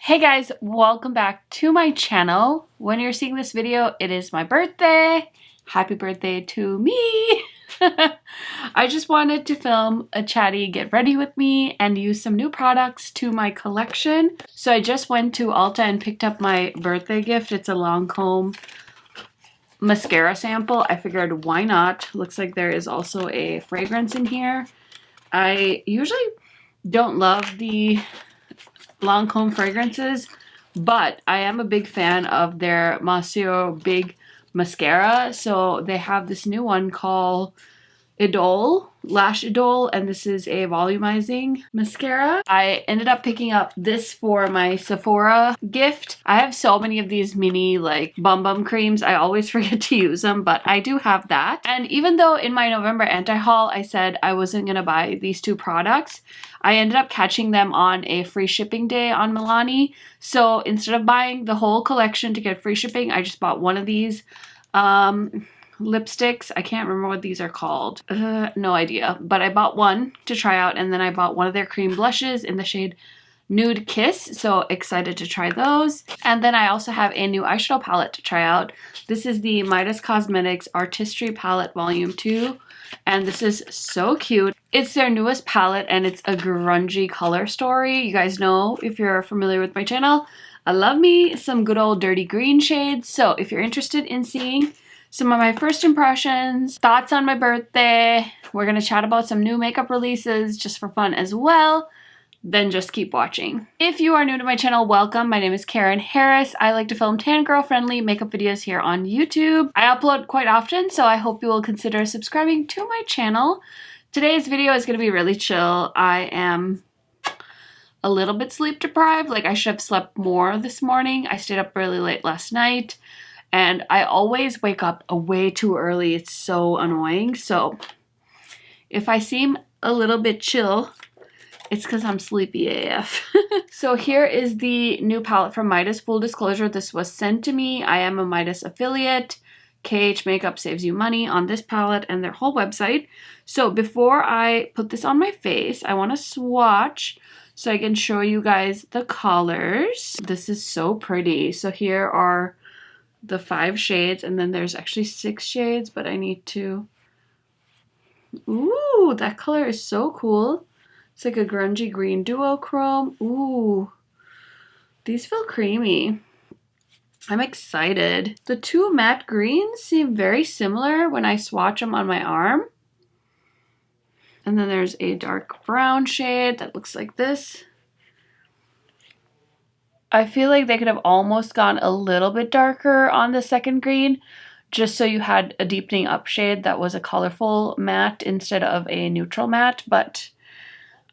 Hey guys, welcome back to my channel. When you're seeing this video, it is my birthday. Happy birthday to me. I just wanted to film a chatty get ready with me and use some new products to my collection. So I just went to Ulta and picked up my birthday gift. It's a Lancome mascara sample. I figured why not? Looks like there is also a fragrance in here. I usually don't love the Lancome fragrances, but I am a big fan of their Monsieur Big mascara. So they have this new one called Idole, Lash Idole, and this is a volumizing mascara. I ended up picking up this for my Sephora gift. I have so many of these mini like bum creams. I always forget to use them, but I do have that. And even though in my November anti-haul I said I wasn't gonna buy these two products, I ended up catching them on a free shipping day on Milani. So instead of buying the whole collection to get free shipping, I just bought one of these lipsticks. I can't remember what these are called. No idea. But I bought one to try out, and then I bought one of their cream blushes in the shade Nude Kiss. So excited to try those. And then I also have a new eyeshadow palette to try out. This is the Midas Cosmetics Artistry Palette Volume 2. And this is so cute. It's their newest palette, and it's a grungy color story. You guys know, if you're familiar with my channel, I love me some good old dirty green shades. So if you're interested in seeing some of my first impressions, thoughts on my birthday, we're gonna chat about some new makeup releases just for fun as well, then just keep watching. If you are new to my channel, welcome. My name is Karen Harris. I like to film tan girl friendly makeup videos here on YouTube. I upload quite often, so I hope you will consider subscribing to my channel. Today's video is gonna be really chill. I am a little bit sleep deprived. Like, I should have slept more this morning. I stayed up really late last night. And I always wake up way too early. It's so annoying. So if I seem a little bit chill, it's because I'm sleepy AF. So here is the new palette from Midas. Full disclosure, this was sent to me. I am a Midas affiliate. KHMAKEUP saves you money on this palette and their whole website. So before I put this on my face, I want to swatch so I can show you guys the colors. This is so pretty. So here are the 5 shades, and then there's actually 6 shades, but I need to... Ooh, that color is so cool. It's like a grungy green duochrome. Ooh, these feel creamy. I'm excited. The 2 matte greens seem very similar when I swatch them on my arm. And then there's a dark brown shade that looks like this. I feel like they could have almost gone a little bit darker on the second green, just so you had a deepening up shade that was a colorful matte instead of a neutral matte, but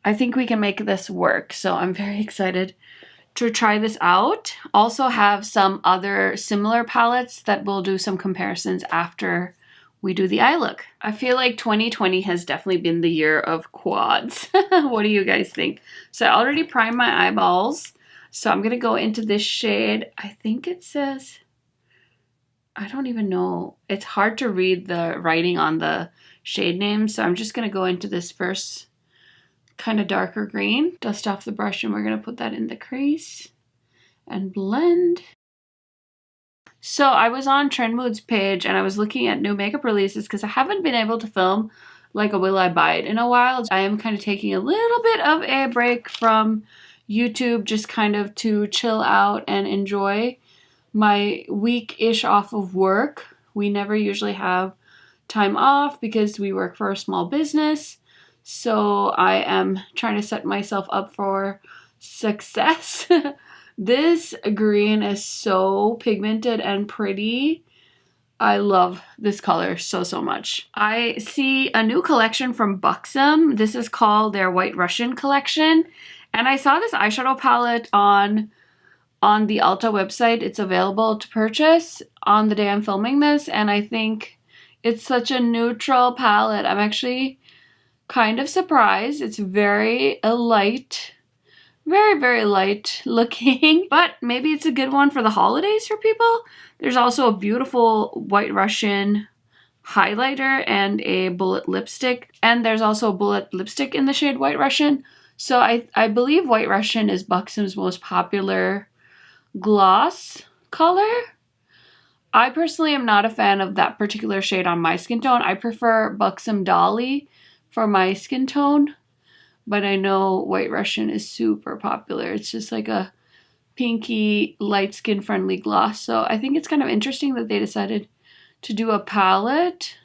I think we can make this work. So I'm very excited to try this out. Also have some other similar palettes that we'll do some comparisons after we do the eye look. I feel like 2020 has definitely been the year of quads. What do you guys think? So I already primed my eyeballs. So I'm gonna go into this shade. I think it says, I don't even know. It's hard to read the writing on the shade name. So I'm just gonna go into this first kind of darker green. Dust off the brush, and we're gonna put that in the crease and blend. So I was on Trend Mood's page and I was looking at new makeup releases because I haven't been able to film like a Will I Buy It in a while. I am kind of taking a little bit of a break from YouTube, just kind of to chill out and enjoy my week-ish off of work. We never usually have time off because we work for a small business. So I am trying to set myself up for success. This green is so pigmented and pretty. I love this color so much. I see a new collection from Buxom. This is called their White Russian collection. And I saw this eyeshadow palette on the Ulta website. It's available to purchase on the day I'm filming this, and I think it's such a neutral palette. I'm actually kind of surprised. It's very light, very light looking, but maybe it's a good one for the holidays for people. There's also a beautiful White Russian highlighter and a bullet lipstick, and there's also a bullet lipstick in the shade White Russian. So I believe White Russian is Buxom's most popular gloss color. I personally am not a fan of that particular shade on my skin tone. I prefer Buxom Dolly for my skin tone, but I know White Russian is super popular. It's just like a pinky, light skin friendly gloss. So I think it's kind of interesting that they decided to do a palette,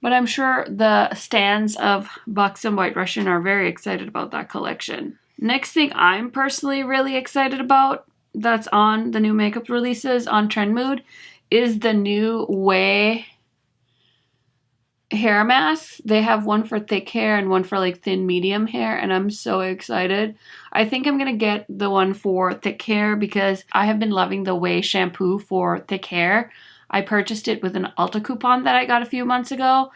but I'm sure the stans of Buxom White Russian are very excited about that collection. Next thing I'm personally really excited about that's on the new makeup releases on Trend Mood is the new Way hair masks. They have one for thick hair and one for like thin medium hair, and I'm so excited. I think I'm gonna get the one for thick hair because I have been loving the Way shampoo for thick hair. I purchased it with an Ulta coupon that I got a few months ago,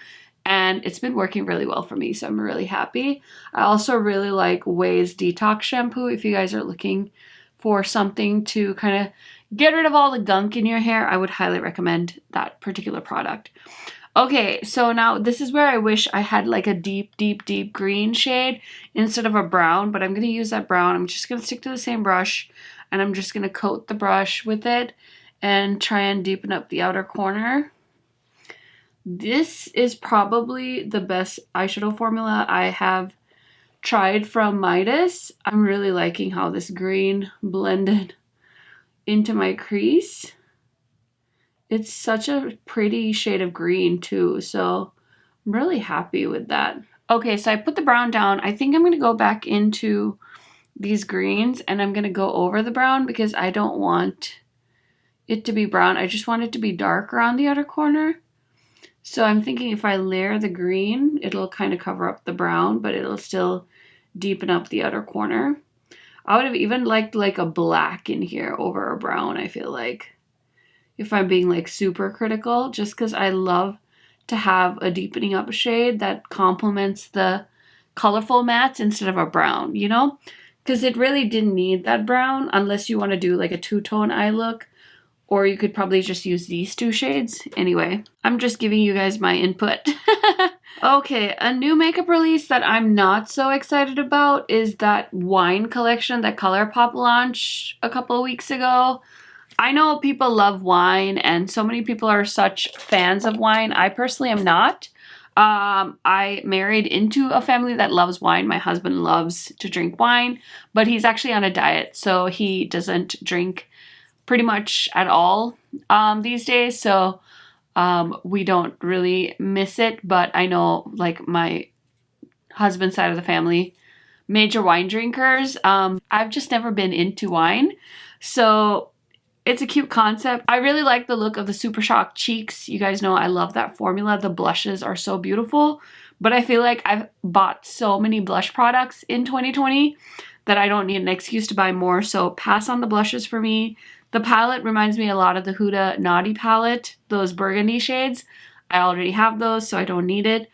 and it's been working really well for me, so I'm really happy. I also really like Way's Detox shampoo. If you guys are looking for something to kind of get rid of all the gunk in your hair, I would highly recommend that particular product. Okay, so now this is where I wish I had like a deep, deep, deep green shade instead of a brown, but I'm going to use that brown. I'm just going to stick to the same brush, and I'm just going to coat the brush with it and try and deepen up the outer corner. This is probably the best eyeshadow formula I have tried from Midas. I'm really liking how this green blended into my crease. It's such a pretty shade of green too, so I'm really happy with that. Okay, so I put the brown down. I think I'm going to go back into these greens and I'm going to go over the brown because I don't want it to be brown. I just want it to be darker on the outer corner. So I'm thinking if I layer the green, it'll kind of cover up the brown, but it'll still deepen up the outer corner. I would have even liked like a black in here over a brown, I feel like, if I'm being like super critical, just because I love to have a deepening up shade that complements the colorful mattes instead of a brown, you know? Because it really didn't need that brown unless you want to do like a two-tone eye look, or you could probably just use these two shades. Anyway, I'm just giving you guys my input. Okay, a new makeup release that I'm not so excited about is that wine collection that ColourPop launched a couple of weeks ago. I know people love wine and so many people are such fans of wine. I personally am not. I married into a family that loves wine. My husband loves to drink wine, but he's actually on a diet, so he doesn't drink pretty much at all these days. So we don't really miss it, but I know like my husband's side of the family, major wine drinkers. I've just never been into wine, so it's a cute concept. I really like the look of the Super Shock cheeks. You guys know I love that formula. The blushes are so beautiful, but I feel like I've bought so many blush products in 2020 that I don't need an excuse to buy more, so pass on the blushes for me. The palette reminds me a lot of the Huda Naughty palette, those burgundy shades. I already have those, so I don't need it.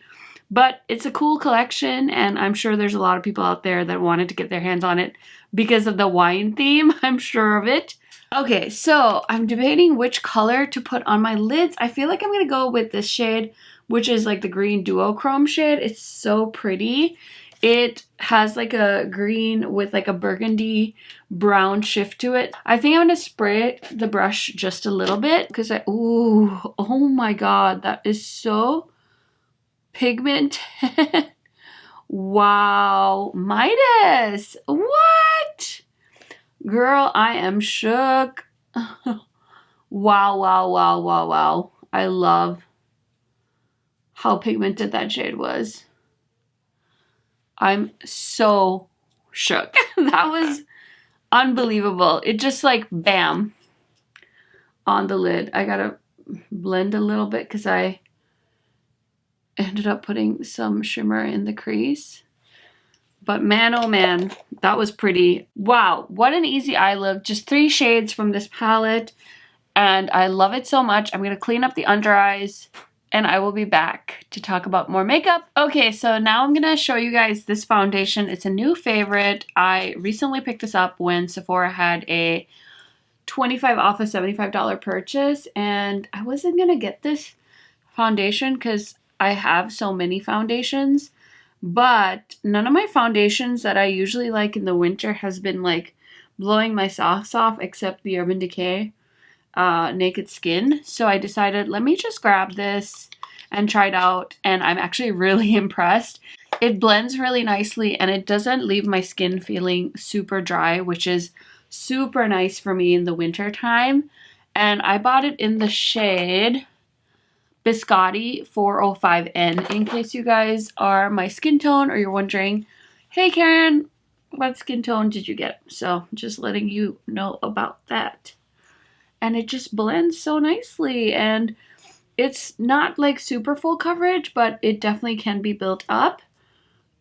But it's a cool collection, and I'm sure there's a lot of people out there that wanted to get their hands on it because of the wine theme. I'm sure of it. Okay, so I'm debating which color to put on my lids. I feel like I'm going to go with this shade, which is like the green duochrome shade. It's so pretty. It has like a green with like a burgundy brown shift to it. I think I'm going to spray the brush just a little bit because ooh, oh my god, that is so pigmented. Wow, Midas, what? Girl, I am shook. Wow, wow, wow, wow, wow. I love how pigmented that shade was. I'm so shook. That was unbelievable. It just like bam on the lid. I gotta blend a little bit because I ended up putting some shimmer in the crease. But man, oh man, that was pretty. Wow, what an easy eye look. Just 3 shades from this palette, and I love it so much. I'm going to clean up the under eyes, and I will be back to talk about more makeup. Okay, so now I'm going to show you guys this foundation. It's a new favorite. I recently picked this up when Sephora had a 25 off a $75 purchase, and I wasn't going to get this foundation because I have so many foundations. But none of my foundations that I usually like in the winter has been like blowing my socks off except the Urban Decay Naked Skin. So I decided, let me just grab this and try it out, and I'm actually really impressed. It blends really nicely and it doesn't leave my skin feeling super dry, which is super nice for me in the winter time. And I bought it in the shade Biscotti 405N, in case you guys are my skin tone or you're wondering, hey Karen, what skin tone did you get? So just letting you know about that. And it just blends so nicely, and it's not like super full coverage, but it definitely can be built up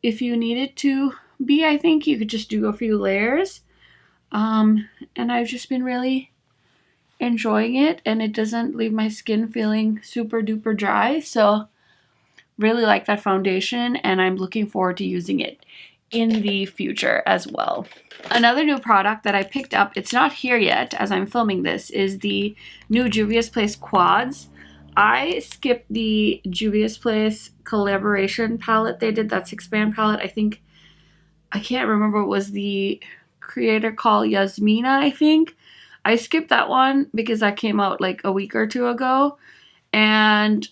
if you need it to be. I think you could just do a few layers. And I've just been really enjoying it, and it doesn't leave my skin feeling super duper dry. So really like that foundation, and I'm looking forward to using it in the future as well. Another new product that I picked up, it's not here yet as I'm filming this, is the new Juvia's Place Quads. I skipped the Juvia's Place collaboration palette they did, that 6-pan palette. I can't remember, it was the creator called Yasmina, I think. I skipped that one because that came out like a week or two ago. And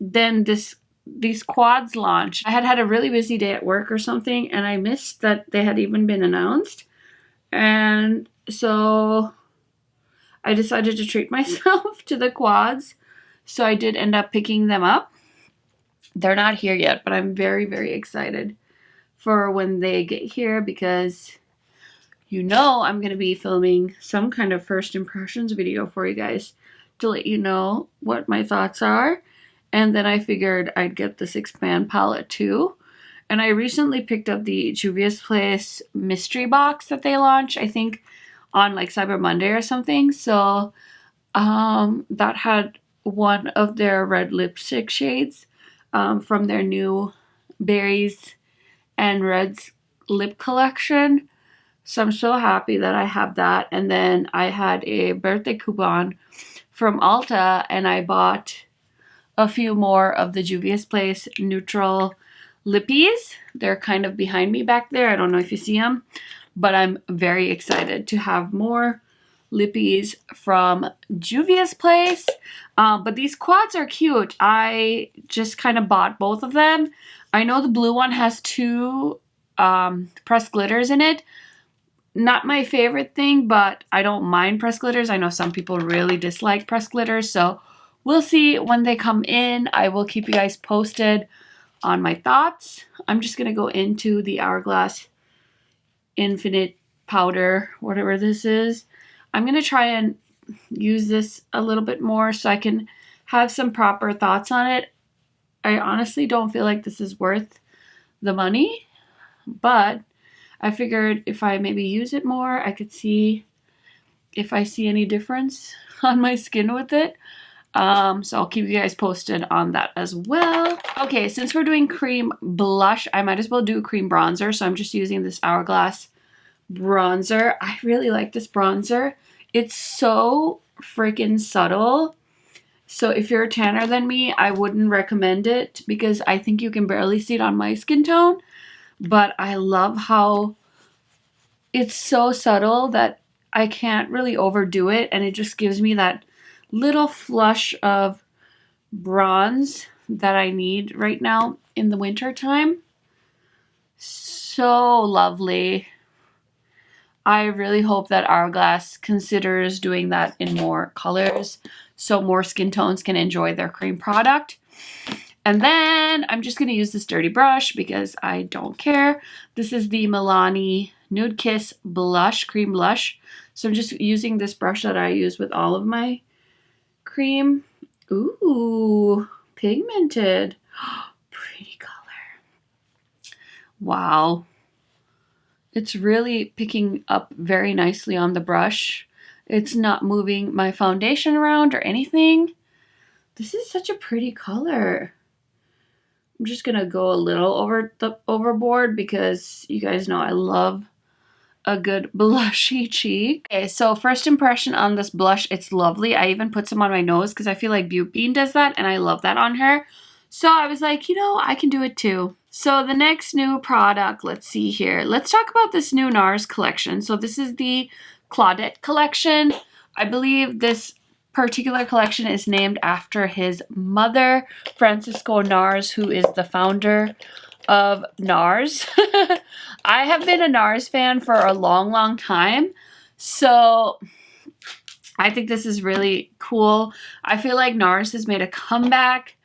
then these quads launched. I had a really busy day at work or something, and I missed that they had even been announced. And so I decided to treat myself to the quads. So I did end up picking them up. They're not here yet, but I'm very, very excited for when they get here, because you know I'm going to be filming some kind of first impressions video for you guys to let you know what my thoughts are. And then I figured I'd get the 6-pan palette too. And I recently picked up the Juvia's Place mystery box that they launched, I think on like Cyber Monday or something. So that had one of their red lipstick shades from their new Berries and Reds lip collection. So I'm so happy that I have that. And then I had a birthday coupon from Ulta, and I bought a few more of the Juvia's Place neutral lippies. They're kind of behind me back there. I don't know if you see them, but I'm very excited to have more lippies from Juvia's Place. But these quads are cute. I just kind of bought both of them. I know the blue one has 2 pressed glitters in it. Not my favorite thing, but I don't mind pressed glitters. I know some people really dislike pressed glitters, so we'll see when they come in. I will keep you guys posted on my thoughts. I'm just going to go into the Hourglass Infinite Powder, whatever this is. I'm going to try and use this a little bit more so I can have some proper thoughts on it. I honestly don't feel like this is worth the money, but I figured if I maybe use it more, I could see if I see any difference on my skin with it. So I'll keep you guys posted on that as well. Okay, since we're doing cream blush, I might as well do cream bronzer. So I'm just using this Hourglass bronzer. I really like this bronzer. It's so freaking subtle. So if you're tanner than me, I wouldn't recommend it because I think you can barely see it on my skin tone. But I love how it's so subtle that I can't really overdo it. And it just gives me that little flush of bronze that I need right now in the winter time. So lovely. I really hope that Hourglass considers doing that in more colors so more skin tones can enjoy their cream product. And then I'm just going to use this dirty brush because I don't care. This is the Milani Nude Kiss Blush, Cream Blush. So I'm just using this brush that I use with all of my cream. Ooh, pigmented. Pretty color. Wow. It's really picking up very nicely on the brush. It's not moving my foundation around or anything. This is such a pretty color. I'm just gonna go a little overboard because you guys know I love a good blushy cheek. Okay, so first impression on this blush, it's lovely. I even put some on my nose because I feel like Beauty Bean does that and I love that on her. So I was like, you know, I can do it too. So the next new product, let's see here. Let's talk about this new NARS collection. So this is the Claudette collection. I believe this particular collection is named after his mother, Francisco NARS, who is the founder of NARS. I have been a NARS fan for a long, long time. So I think this is really cool. I feel like NARS has made a comeback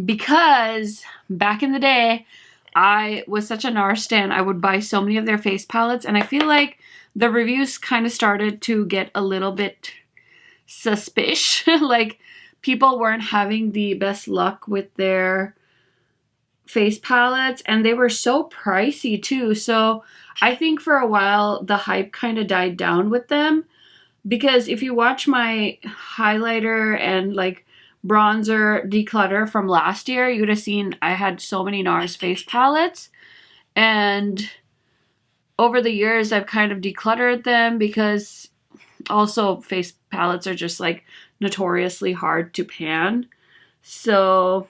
because back in the day, I was such a NARS stan. I would buy so many of their face palettes, and I feel like the reviews kind of started to get a little bit suspicious. Like, people weren't having the best luck with their face palettes, and they were so pricey too. So I think for a while, the hype kind of died down with them, because if you watch my highlighter and like bronzer declutter from last year, you would have seen I had so many NARS face palettes, and over the years I've kind of decluttered them because also face palettes are just like notoriously hard to pan. So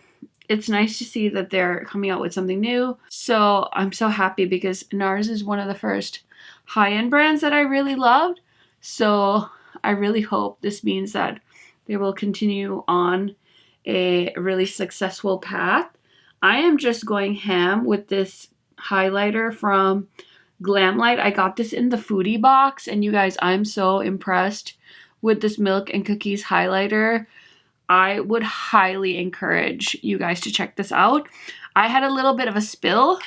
it's nice to see that they're coming out with something new. So I'm so happy because NARS is one of the first high-end brands that I really loved. So I really hope this means that they will continue on a really successful path. I am just going ham with this highlighter from Glamlight. I got this in the foodie box, and you guys, I'm so impressed with this Milk and Cookies highlighter. I would highly encourage you guys to check this out. I had a little bit of a spill,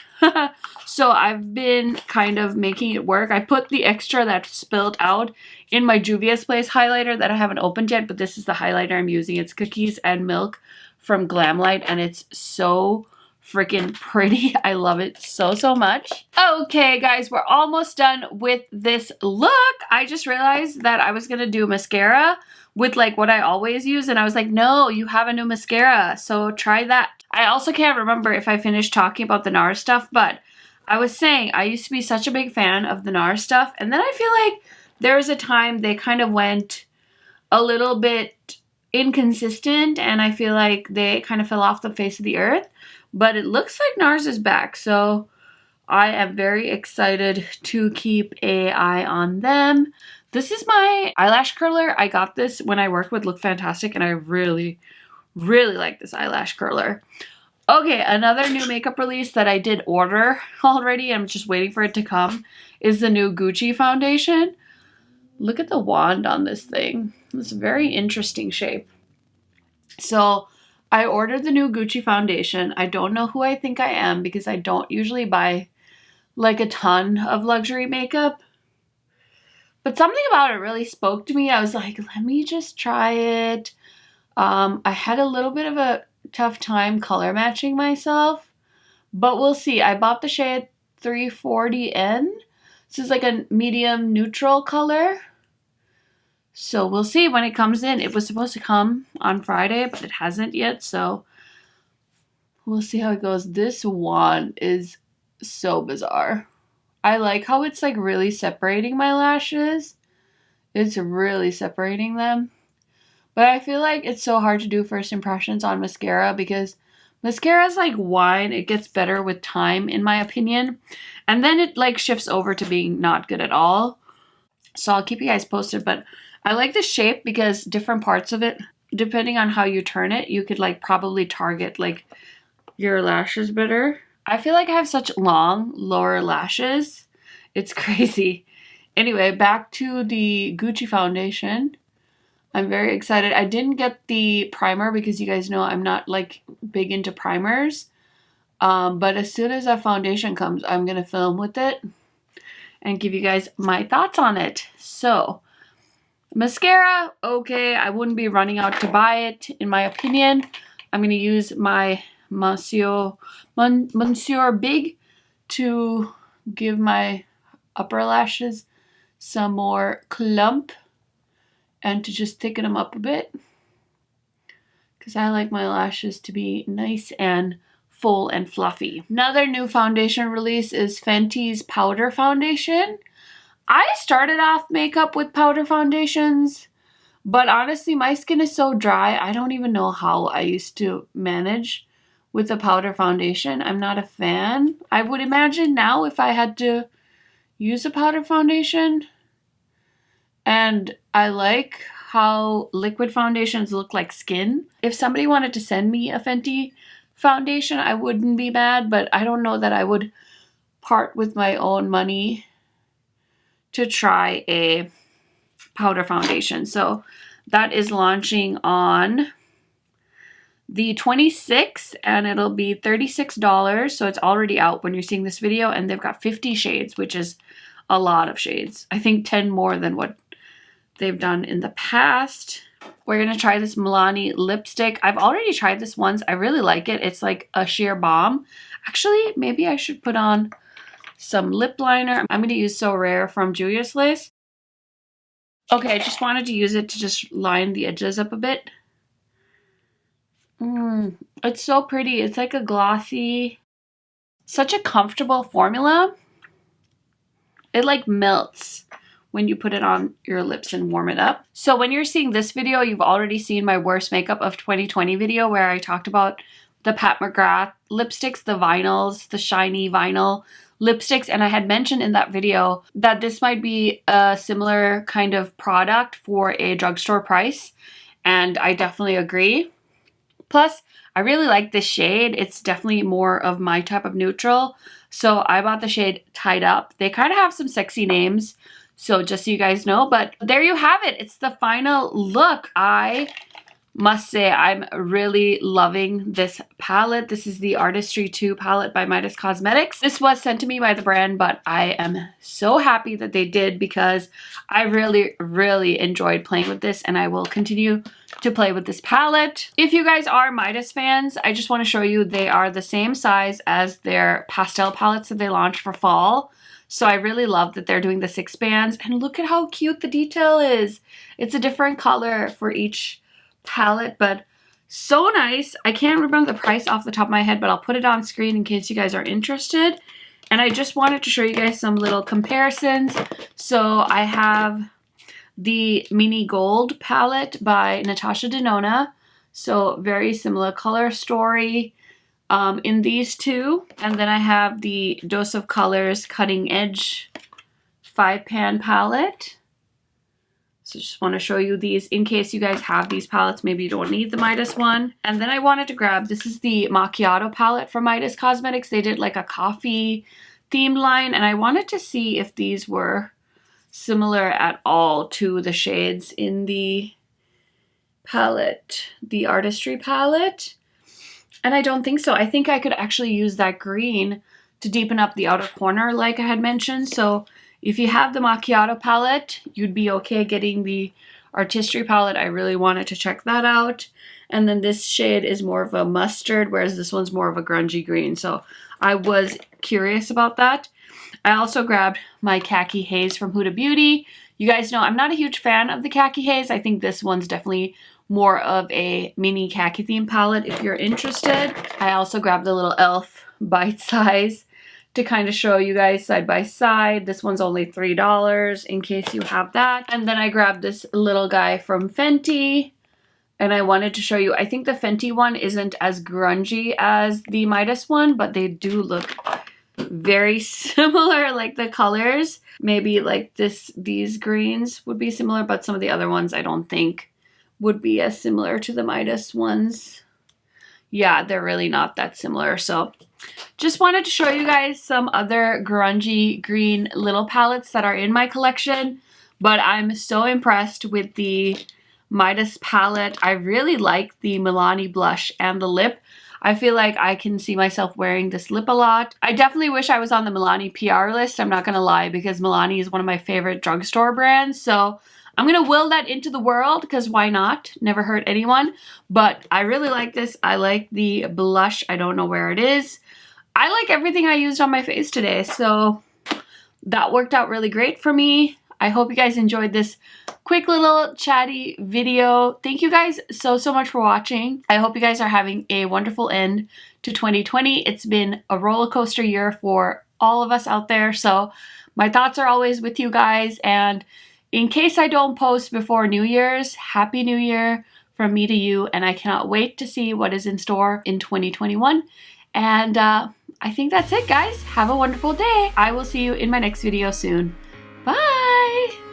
so I've been kind of making it work. I put the extra that spilled out in my Juvia's Place highlighter that I haven't opened yet, but this is the highlighter I'm using. It's Cookies and Milk from Glamlight, and it's so freaking pretty. I love it so, so much. Okay, guys, we're almost done with this look. I just realized that I was gonna do mascara with like what I always use, and I was like, no, you have a new mascara, so try that. I also can't remember if I finished talking about the NARS stuff, but I was saying I used to be such a big fan of the NARS stuff, and then I feel like there was a time they kind of went a little bit inconsistent, and I feel like they kind of fell off the face of the earth, but it looks like NARS is back, so I am very excited to keep an eye on them. This is my eyelash curler. I got this when I worked with Look Fantastic, and I really, really like this eyelash curler. Okay, another new makeup release that I did order already, I'm just waiting for it to come, is the new Gucci foundation. Look at the wand on this thing. It's a very interesting shape. So I ordered the new Gucci foundation. I don't know who I think I am because I don't usually buy like a ton of luxury makeup. But something about it really spoke to me. I was like, let me just try it. I had a little bit of a tough time color matching myself, but we'll see. I bought the shade 340N. This is like a medium neutral color. So we'll see when it comes in. It was supposed to come on Friday, but it hasn't yet. So we'll see how it goes. This wand is so bizarre. I like how it's like really separating my lashes. It's really separating them. But I feel like it's so hard to do first impressions on mascara because mascara is like wine. It gets better with time, in my opinion. And then it like shifts over to being not good at all. So I'll keep you guys posted. But I like the shape because different parts of it, depending on how you turn it, you could like probably target like your lashes better. I feel like I have such long lower lashes. It's crazy. Anyway, back to the Gucci foundation. I'm very excited. I didn't get the primer because you guys know I'm not like big into primers. But as soon as that foundation comes, I'm going to film with it and give you guys my thoughts on it. So, mascara, okay, I wouldn't be running out to buy it, in my opinion. I'm going to use my Monsieur Big to give my upper lashes some more clump and to just thicken them up a bit because I like my lashes to be nice and full and fluffy. Another new foundation release is Fenty's powder foundation. I started off makeup with powder foundations, but honestly my skin is so dry I don't even know how I used to manage with the powder foundation. I'm not a fan. I would imagine now if I had to use a powder foundation, and I like how liquid foundations look like skin. If somebody wanted to send me a Fenty foundation, I wouldn't be mad, but I don't know that I would part with my own money to try a powder foundation. So that is launching on the 26th, and it'll be $36. So it's already out when you're seeing this video, and they've got 50 shades, which is a lot of shades. I think 10 more than what they've done in the past. We're gonna try this Milani lipstick. I've already tried this once. I really like it. It's like a sheer bomb. Actually, maybe I should put on some lip liner. I'm gonna use So Rare from Julius Lace. Okay, I just wanted to use it to just line the edges up a bit. It's so pretty. It's like a glossy, such a comfortable formula. It like melts when you put it on your lips and warm it up. So when you're seeing this video, you've already seen my worst makeup of 2020 video where I talked about the Pat McGrath lipsticks, the vinyls, the shiny vinyl lipsticks. And I had mentioned in that video that this might be a similar kind of product for a drugstore price. And I definitely agree. Plus, I really like this shade. It's definitely more of my type of neutral. So I bought the shade Tied Up. They kind of have some sexy names, so just so you guys know. But there you have it. It's the final look. I must say I'm really loving this palette. This is the Artistry 2 palette by Midas Cosmetics. This was sent to me by the brand, but I am so happy that they did because I really enjoyed playing with this, and I will continue to play with this palette. If you guys are Midas fans, I just want to show you they are the same size as their pastel palettes that they launched for fall. So I really love that they're doing the 6 bands, and look at how cute the detail is. It's a different color for each palette, but so nice. I can't remember the price off the top of my head, but I'll put it on screen in case you guys are interested. And I just wanted to show you guys some little comparisons. So I have the Mini Gold palette by Natasha Denona. So very similar color story in these two. And then I have the Dose of Colors Cutting Edge 5-pan palette. So just want to show you these in case you guys have these palettes. Maybe you don't need the Midas one. And then I wanted to grab, this is the Macchiato palette from Midas Cosmetics. They did like a coffee themed line, and I wanted to see if these were similar at all to the shades in the palette, the Artistry palette. And I don't think so. I think I could actually use that green to deepen up the outer corner like I had mentioned. So if you have the Macchiato palette, you'd be okay getting the Artistry palette. I really wanted to check that out. And then this shade is more of a mustard, whereas this one's more of a grungy green. So I was curious about that. I also grabbed my Khaki Haze from Huda Beauty. You guys know I'm not a huge fan of the Khaki Haze. I think this one's definitely more of a mini khaki theme palette if you're interested. I also grabbed the little e.l.f. bite size to kind of show you guys side by side. This one's only $3 in case you have that. And then I grabbed this little guy from Fenty, and I wanted to show you, I think the Fenty one isn't as grungy as the Midas one, but they do look very similar, like the colors. Maybe like these greens would be similar, but some of the other ones I don't think would be as similar to the Midas ones. Yeah, they're really not that similar. So just wanted to show you guys some other grungy green little palettes that are in my collection. But I'm so impressed with the Midas palette. I really like the Milani blush and the lip. I feel like I can see myself wearing this lip a lot. I definitely wish I was on the Milani PR list. I'm not going to lie, because Milani is one of my favorite drugstore brands. So I'm going to will that into the world because why not? Never hurt anyone. But I really like this. I like the blush. I don't know where it is. I like everything I used on my face today. So that worked out really great for me. I hope you guys enjoyed this quick little chatty video. Thank you guys so much for watching. I hope you guys are having a wonderful end to 2020. It's been a roller coaster year for all of us out there. So my thoughts are always with you guys. And in case I don't post before New Year's, Happy New Year from me to you, and I cannot wait to see what is in store in 2021. And I think that's it, guys. Have a wonderful day. I will see you in my next video soon. Bye!